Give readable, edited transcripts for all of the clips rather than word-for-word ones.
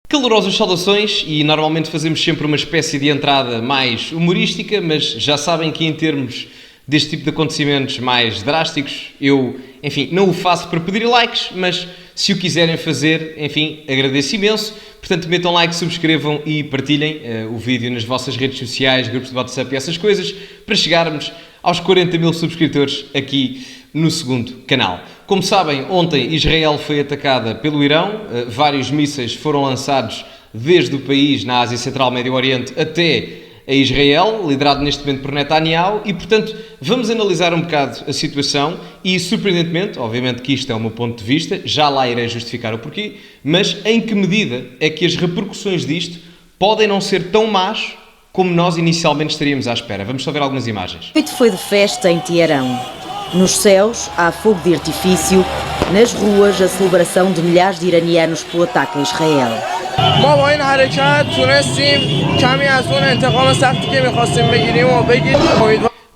Calorosas saudações e normalmente fazemos sempre uma espécie de entrada mais humorística, mas já sabem que em termos deste tipo de acontecimentos mais drásticos, eu, não o faço para pedir likes, mas se o quiserem fazer, agradeço imenso. Portanto, metam like, subscrevam e partilhem o vídeo nas vossas redes sociais, grupos de WhatsApp e essas coisas, para chegarmos aos 40 mil subscritores aqui no segundo canal. Como sabem, ontem Israel foi atacada pelo Irão, vários mísseis foram lançados desde o país na Ásia Central, Médio Oriente, até a Israel, liderado neste momento por Netanyahu, e portanto vamos analisar um bocado a situação e, surpreendentemente, obviamente que isto é o meu ponto de vista, já lá irei justificar o porquê, mas em que medida é que as repercussões disto podem não ser tão más como nós inicialmente estaríamos à espera. Vamos só ver algumas imagens. A noite foi de festa em Teherão. Nos céus há fogo de artifício, nas ruas a celebração de milhares de iranianos pelo ataque a Israel. ما با این حرکت تونستیم کمی از اون انتقام سختی که می‌خواستیم بگیریم و بگیریم.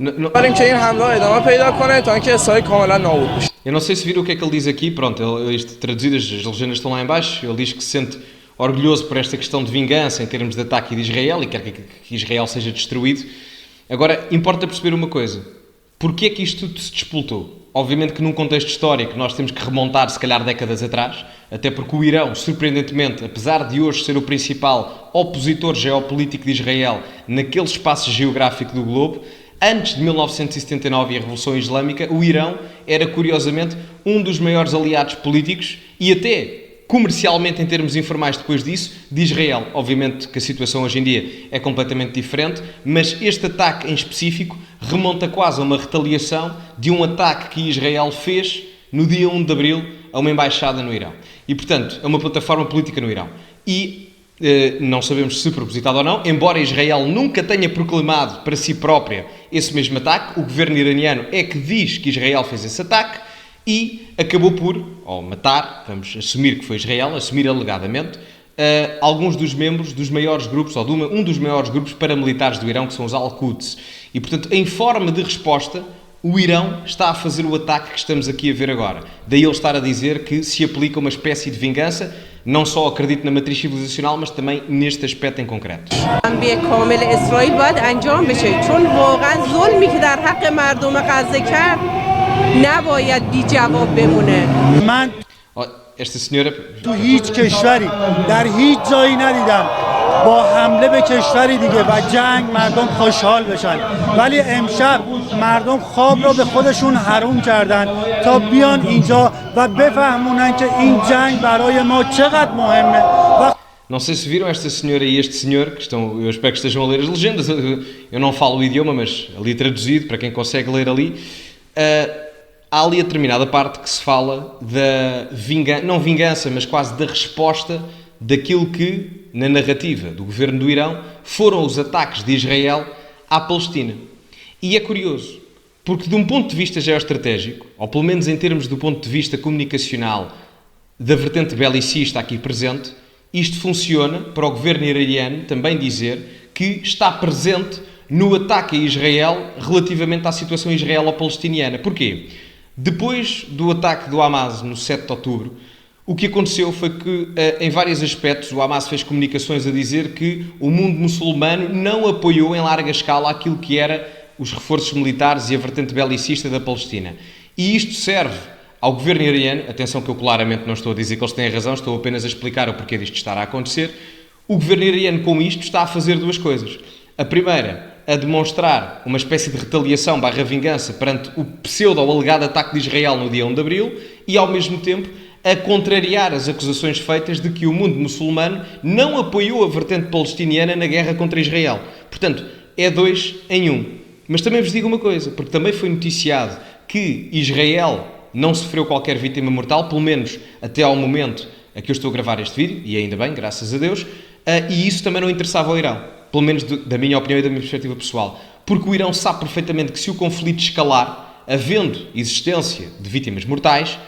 امیدواریم که این حمله ادامه پیدا کنه تا اینکه اسرائیل کاملا نابود بشه. Eu não sei se viram o que é que ele diz aqui, pronto, isto traduzidas, as legendas estão lá em baixo, ele diz que se sente orgulhoso por esta questão de vingança em termos de ataque de Israel e quer que Israel seja destruído. Agora, importa perceber uma coisa, porquê é que isto tudo se despoltou? Obviamente que num contexto histórico nós temos que remontar se calhar décadas atrás, até porque o Irão, surpreendentemente, apesar de hoje ser o principal opositor geopolítico de Israel naquele espaço geográfico do globo, antes de 1979 e a Revolução Islâmica, o Irão era curiosamente um dos maiores aliados políticos e até comercialmente, em termos informais depois disso, de Israel. Obviamente que a situação hoje em dia é completamente diferente, mas este ataque em específico remonta quase a uma retaliação de um ataque que Israel fez no dia 1 de Abril a uma embaixada no Irão. E, portanto, a uma plataforma política no Irão. E não sabemos se propositado ou não, embora Israel nunca tenha proclamado para si própria esse mesmo ataque, o governo iraniano é que diz que Israel fez esse ataque, e acabou por, ou matar, vamos assumir que foi Israel, assumir alegadamente, alguns dos membros dos maiores grupos, ou de um dos maiores grupos paramilitares do Irão, que são os Al-Quds. E, portanto, em forma de resposta, o Irão está a fazer o ataque que estamos aqui a ver agora. Daí ele estar a dizer que se aplica uma espécie de vingança, não só acredito na matriz civilizacional, mas também neste aspecto em concreto. Esta senhora تو هیچ کشوری در هیچ جایی ندیدم با حمله به کشوری دیگه و جنگ مردم خوشحال بشن ولی امشب مردم خواب رو به خودشون حروم کردن تا بیان اینجا و بفهمونن که این جنگ برای ما چقدر مهمه. Não sei se viram esta senhora e este senhor, que estão, eu espero que estejam a ler as legendas, eu não falo o idioma, mas ali traduzido, para quem consegue ler ali, há ali a determinada parte que se fala da vingança, não vingança, mas quase da resposta daquilo que, na narrativa do governo do Irão, foram os ataques de Israel à Palestina. E é curioso, porque de um ponto de vista geoestratégico, ou pelo menos em termos do ponto de vista comunicacional da vertente belicista aqui presente, isto funciona para o governo iraniano também dizer que está presente no ataque a Israel relativamente à situação israelo-palestiniana. Porquê? Depois do ataque do Hamas no 7 de outubro, o que aconteceu foi que, em vários aspectos, o Hamas fez comunicações a dizer que o mundo muçulmano não apoiou em larga escala aquilo que era os reforços militares e a vertente belicista da Palestina. E isto serve ao governo iraniano, atenção que eu claramente não estou a dizer que eles têm razão, estou apenas a explicar o porquê disto estar a acontecer. O governo iraniano com isto está a fazer duas coisas. A primeira, a demonstrar uma espécie de retaliação / vingança perante o pseudo ou alegado ataque de Israel no dia 1 de Abril e, ao mesmo tempo, a contrariar as acusações feitas de que o mundo muçulmano não apoiou a vertente palestiniana na guerra contra Israel. Portanto, é 2 em 1. Mas também vos digo uma coisa, porque também foi noticiado que Israel não sofreu qualquer vítima mortal, pelo menos até ao momento a que eu estou a gravar este vídeo, e ainda bem, graças a Deus, e isso também não interessava ao Irão, pelo menos da minha opinião e da minha perspectiva pessoal, porque o Irão sabe perfeitamente que se o conflito escalar, havendo existência de vítimas mortais,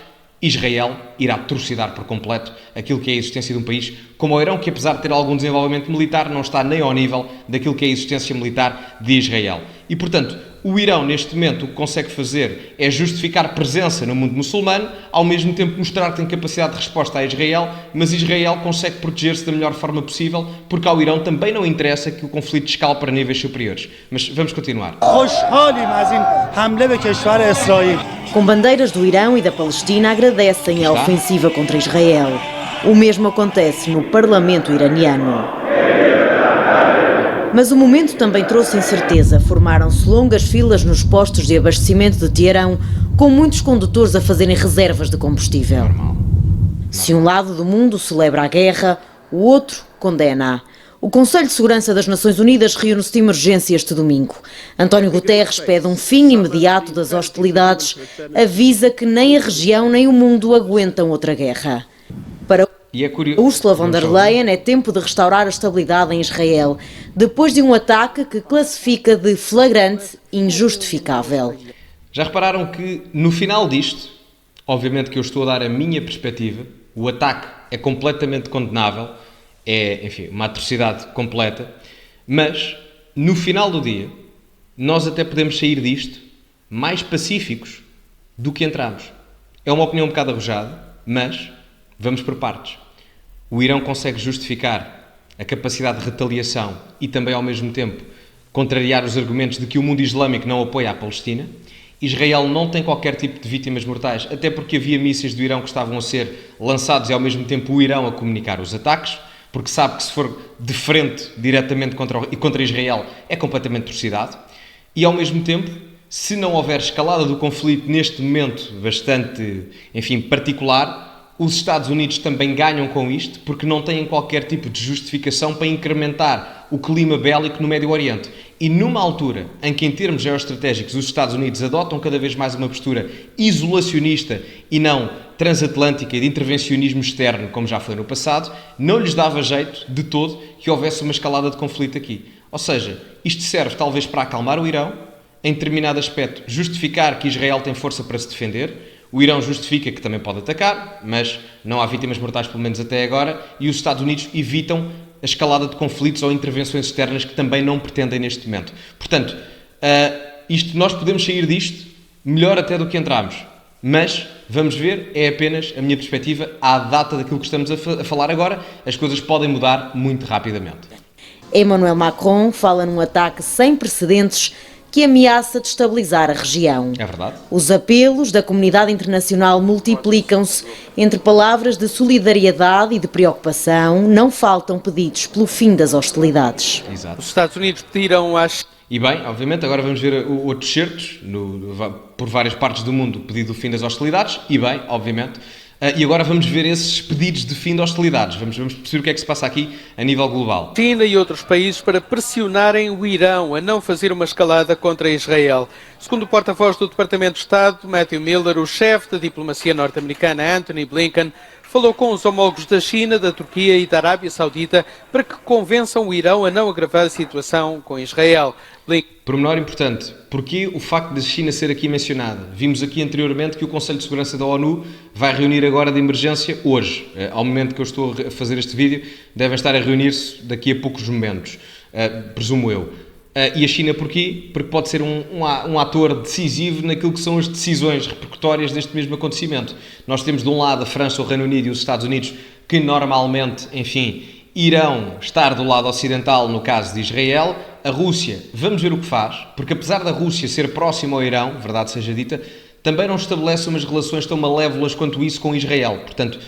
Israel irá trucidar por completo aquilo que é a existência de um país como o Irão, que apesar de ter algum desenvolvimento militar, não está nem ao nível daquilo que é a existência militar de Israel. E, portanto, o Irão, neste momento, o que consegue fazer é justificar presença no mundo muçulmano, ao mesmo tempo mostrar que tem capacidade de resposta a Israel, mas Israel consegue proteger-se da melhor forma possível, porque ao Irão também não interessa que o conflito escale para níveis superiores. Mas vamos continuar. Com bandeiras do Irão e da Palestina, agradecem a ofensiva contra Israel. O mesmo acontece no parlamento iraniano. Mas o momento também trouxe incerteza. Formaram-se longas filas nos postos de abastecimento de Teherão, com muitos condutores a fazerem reservas de combustível. Se um lado do mundo celebra a guerra, o outro condena-a. O Conselho de Segurança das Nações Unidas reúne-se de emergência este domingo. António Guterres pede um fim imediato das hostilidades, avisa que nem a região nem o mundo aguentam outra guerra. Para Ursula von der Leyen é tempo de restaurar a estabilidade em Israel, depois de um ataque que classifica de flagrante e injustificável. Já repararam que no final disto, obviamente que eu estou a dar a minha perspectiva, o ataque é completamente condenável, é, enfim, uma atrocidade completa, mas no final do dia nós até podemos sair disto mais pacíficos do que entramos. É uma opinião um bocado arrojada, mas vamos por partes. O Irão consegue justificar a capacidade de retaliação e também, ao mesmo tempo, contrariar os argumentos de que o mundo islâmico não apoia a Palestina. Israel não tem qualquer tipo de vítimas mortais, até porque havia mísseis do Irão que estavam a ser lançados e, ao mesmo tempo, o Irão a comunicar os ataques, porque sabe que se for de frente diretamente contra Israel é completamente atrocidade. E, ao mesmo tempo, se não houver escalada do conflito neste momento bastante, enfim, particular, os Estados Unidos também ganham com isto, porque não têm qualquer tipo de justificação para incrementar o clima bélico no Médio Oriente. E numa altura em que, em termos geoestratégicos, os Estados Unidos adotam cada vez mais uma postura isolacionista e não transatlântica e de intervencionismo externo, como já foi no passado, não lhes dava jeito de todo que houvesse uma escalada de conflito aqui. Ou seja, isto serve talvez para acalmar o Irão, em determinado aspecto justificar que Israel tem força para se defender. O Irão justifica que também pode atacar, mas não há vítimas mortais, pelo menos até agora, e os Estados Unidos evitam a escalada de conflitos ou intervenções externas que também não pretendem neste momento. Portanto, nós podemos sair disto melhor até do que entramos, mas vamos ver, é apenas a minha perspectiva à data daquilo que estamos a falar agora, as coisas podem mudar muito rapidamente. Emmanuel Macron fala num ataque sem precedentes que ameaça destabilizar a região. É verdade. Os apelos da comunidade internacional multiplicam-se. Entre palavras de solidariedade e de preocupação, não faltam pedidos pelo fim das hostilidades. Exato. Os Estados Unidos pediram às... E bem, obviamente, agora vamos ver outros certos, por várias partes do mundo, o pedido do fim das hostilidades, e bem, obviamente. E agora vamos ver esses pedidos de fim de hostilidades. Vamos perceber o que é que se passa aqui a nível global. China e outros países para pressionarem o Irão a não fazer uma escalada contra Israel. Segundo o porta-voz do Departamento de Estado, Matthew Miller, o chefe da diplomacia norte-americana, Antony Blinken, falou com os homólogos da China, da Turquia e da Arábia Saudita para que convençam o Irão a não agravar a situação com Israel. Pormenor importante, porque o facto de a China ser aqui mencionada? Vimos aqui anteriormente que o Conselho de Segurança da ONU vai reunir agora de emergência hoje. Ao momento que eu estou a fazer este vídeo, devem estar a reunir-se daqui a poucos momentos, presumo eu. E a China porquê? Porque pode ser um ator decisivo naquilo que são as decisões repercutórias deste mesmo acontecimento. Nós temos de um lado a França, o Reino Unido e os Estados Unidos, que normalmente, enfim, irão estar do lado ocidental no caso de Israel. A Rússia, vamos ver o que faz, porque apesar da Rússia ser próxima ao Irão, verdade seja dita, também não estabelece umas relações tão malévolas quanto isso com Israel. Portanto,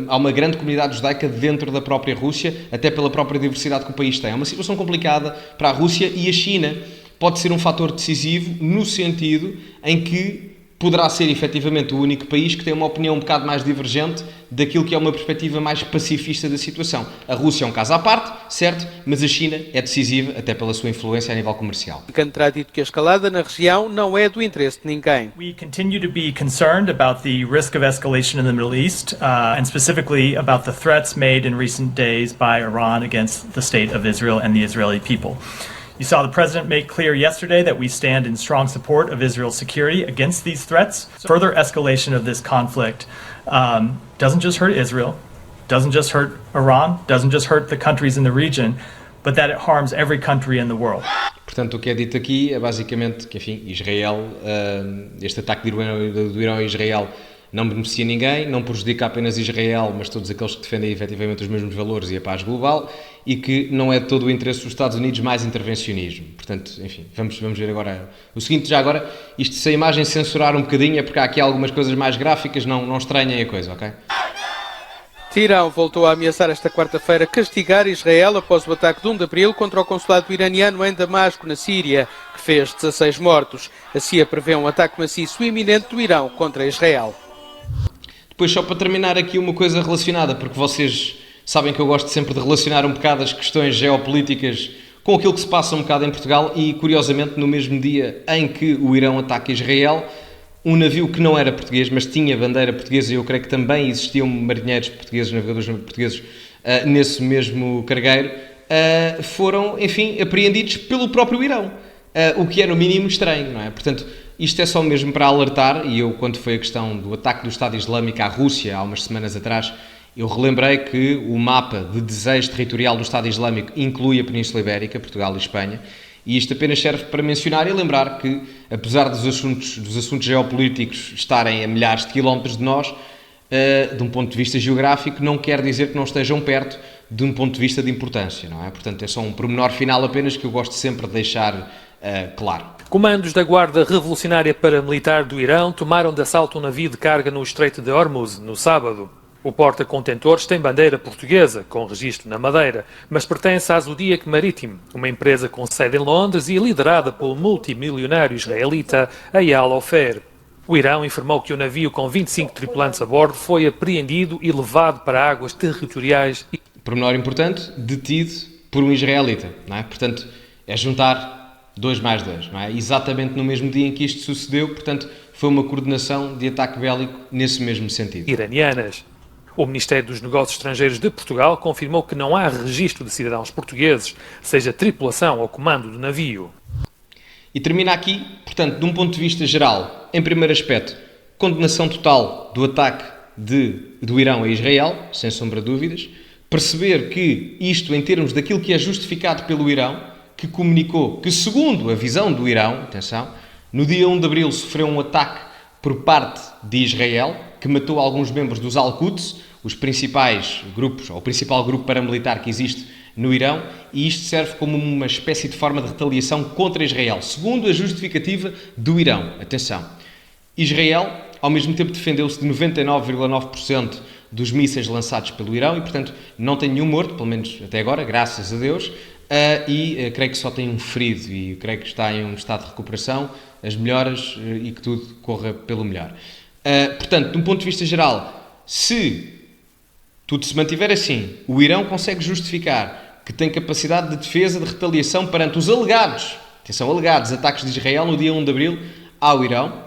há uma grande comunidade judaica dentro da própria Rússia, até pela própria diversidade que o país tem. É uma situação complicada para a Rússia e a China pode ser um fator decisivo no sentido em que poderá ser efetivamente o único país que tem uma opinião um bocado mais divergente daquilo que é uma perspectiva mais pacifista da situação. A Rússia é um caso à parte, certo, mas a China é decisiva até pela sua influência a nível comercial. Blinken terá dito que a escalada na região não é do interesse de ninguém. We continue to be concerned about the risk of escalation in the Middle East, and specifically about the threats made in recent days by Iran against the state of Israel and the Israeli people. You saw the president make clear yesterday that we stand in strong support of Israel's security against these threats. Further escalation of this conflict doesn't just hurt Israel, doesn't just hurt Iran, doesn't just hurt the countries in the region, but that it harms every country in the world. Portanto, o que é dito aqui é basicamente que, enfim, Israel, este ataque do Irão a Israel não beneficia ninguém, não prejudica apenas Israel, mas todos aqueles que defendem efetivamente os mesmos valores e a paz global, e que não é todo o interesse dos Estados Unidos mais intervencionismo. Portanto, enfim, vamos ver agora o seguinte. Já agora, isto se a imagem censurar um bocadinho é porque há aqui algumas coisas mais gráficas, não estranhem a coisa, ok? Irão voltou a ameaçar esta quarta-feira castigar Israel após o ataque de 1 de abril contra o consulado iraniano em Damasco, na Síria, que fez 16 mortos. A CIA prevê um ataque maciço e iminente do Irão contra Israel. Depois, só para terminar aqui uma coisa relacionada, porque vocês sabem que eu gosto sempre de relacionar um bocado as questões geopolíticas com aquilo que se passa um bocado em Portugal e, curiosamente, no mesmo dia em que o Irão ataca Israel, um navio que não era português, mas tinha bandeira portuguesa, e eu creio que também existiam marinheiros portugueses, navegadores portugueses, nesse mesmo cargueiro, foram, enfim, apreendidos pelo próprio Irão, o que é no mínimo estranho, não é? Portanto, isto é só mesmo para alertar, e eu, quando foi a questão do ataque do Estado Islâmico à Rússia, há umas semanas atrás, eu relembrei que o mapa de desejo territorial do Estado Islâmico inclui a Península Ibérica, Portugal e Espanha, e isto apenas serve para mencionar e lembrar que, apesar dos assuntos geopolíticos estarem a milhares de quilómetros de nós, de um ponto de vista geográfico, não quer dizer que não estejam perto de um ponto de vista de importância, não é? Portanto, é só um pormenor final apenas que eu gosto sempre de deixar claro. Comandos da Guarda Revolucionária Paramilitar do Irão tomaram de assalto um navio de carga no Estreito de Hormuz, no sábado. O porta-contentores tem bandeira portuguesa, com registro na Madeira, mas pertence à Zodiac Maritime, uma empresa com sede em Londres e liderada pelo multimilionário israelita Eyal Ofer. O Irão informou que o navio com 25 tripulantes a bordo foi apreendido e levado para águas territoriais. Pormenor importante, detido por um israelita, não é? Portanto, é juntar 2 mais 2, não é? Exatamente no mesmo dia em que isto sucedeu, portanto, foi uma coordenação de ataque bélico nesse mesmo sentido. Iranianas. O Ministério dos Negócios Estrangeiros de Portugal confirmou que não há registro de cidadãos portugueses, seja tripulação ou comando do navio. E termina aqui, portanto, de um ponto de vista geral, em primeiro aspecto, condenação total do ataque do Irão a Israel, sem sombra de dúvidas, perceber que isto, em termos daquilo que é justificado pelo Irão, que comunicou que, segundo a visão do Irão, atenção, no dia 1 de abril sofreu um ataque por parte de Israel, que matou alguns membros dos Al-Quds, os principais grupos, ou o principal grupo paramilitar que existe no Irão, e isto serve como uma espécie de forma de retaliação contra Israel, segundo a justificativa do Irão. Atenção, Israel, ao mesmo tempo, defendeu-se de 99,9% dos mísseis lançados pelo Irão e, portanto, não tem nenhum morto, pelo menos até agora, graças a Deus, e creio que só tem um ferido e creio que está em um estado de recuperação, as melhoras e que tudo corra pelo melhor. Portanto, de um ponto de vista geral, se tudo se mantiver assim, o Irão consegue justificar que tem capacidade de defesa, de retaliação perante os alegados, atenção, alegados ataques de Israel no dia 1 de abril ao Irão,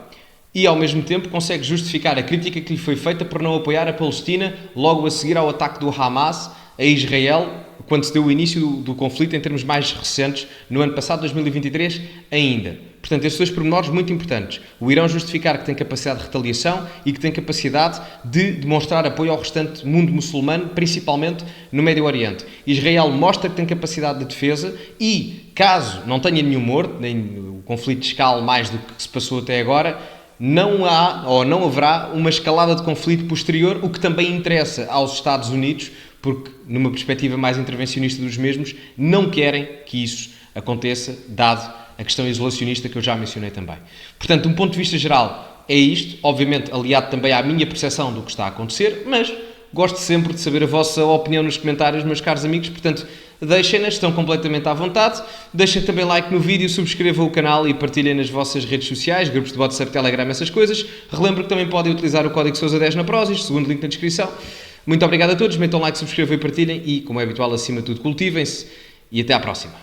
e ao mesmo tempo consegue justificar a crítica que lhe foi feita por não apoiar a Palestina logo a seguir ao ataque do Hamas a Israel, quando se deu o início do conflito em termos mais recentes, no ano passado, 2023, ainda. Portanto, estes 2 pormenores muito importantes. O Irão justificar que tem capacidade de retaliação e que tem capacidade de demonstrar apoio ao restante mundo muçulmano, principalmente no Médio Oriente. Israel mostra que tem capacidade de defesa e, caso não tenha nenhum morto, nem o conflito escale mais do que se passou até agora, não há ou não haverá uma escalada de conflito posterior, o que também interessa aos Estados Unidos, porque, numa perspectiva mais intervencionista dos mesmos, não querem que isso aconteça, dado a questão isolacionista que eu já mencionei também. Portanto, de um ponto de vista geral, é isto, obviamente aliado também à minha percepção do que está a acontecer, mas gosto sempre de saber a vossa opinião nos comentários, meus caros amigos, portanto, deixem-nas, estão completamente à vontade, deixem também like no vídeo, subscrevam o canal e partilhem nas vossas redes sociais, grupos de WhatsApp, Telegram, essas coisas. Relembro que também podem utilizar o código Sousa10 na Prozis, segundo link na descrição. Muito obrigado a todos, metam like, subscrevam e partilhem e, como é habitual, acima de tudo, cultivem-se e até à próxima.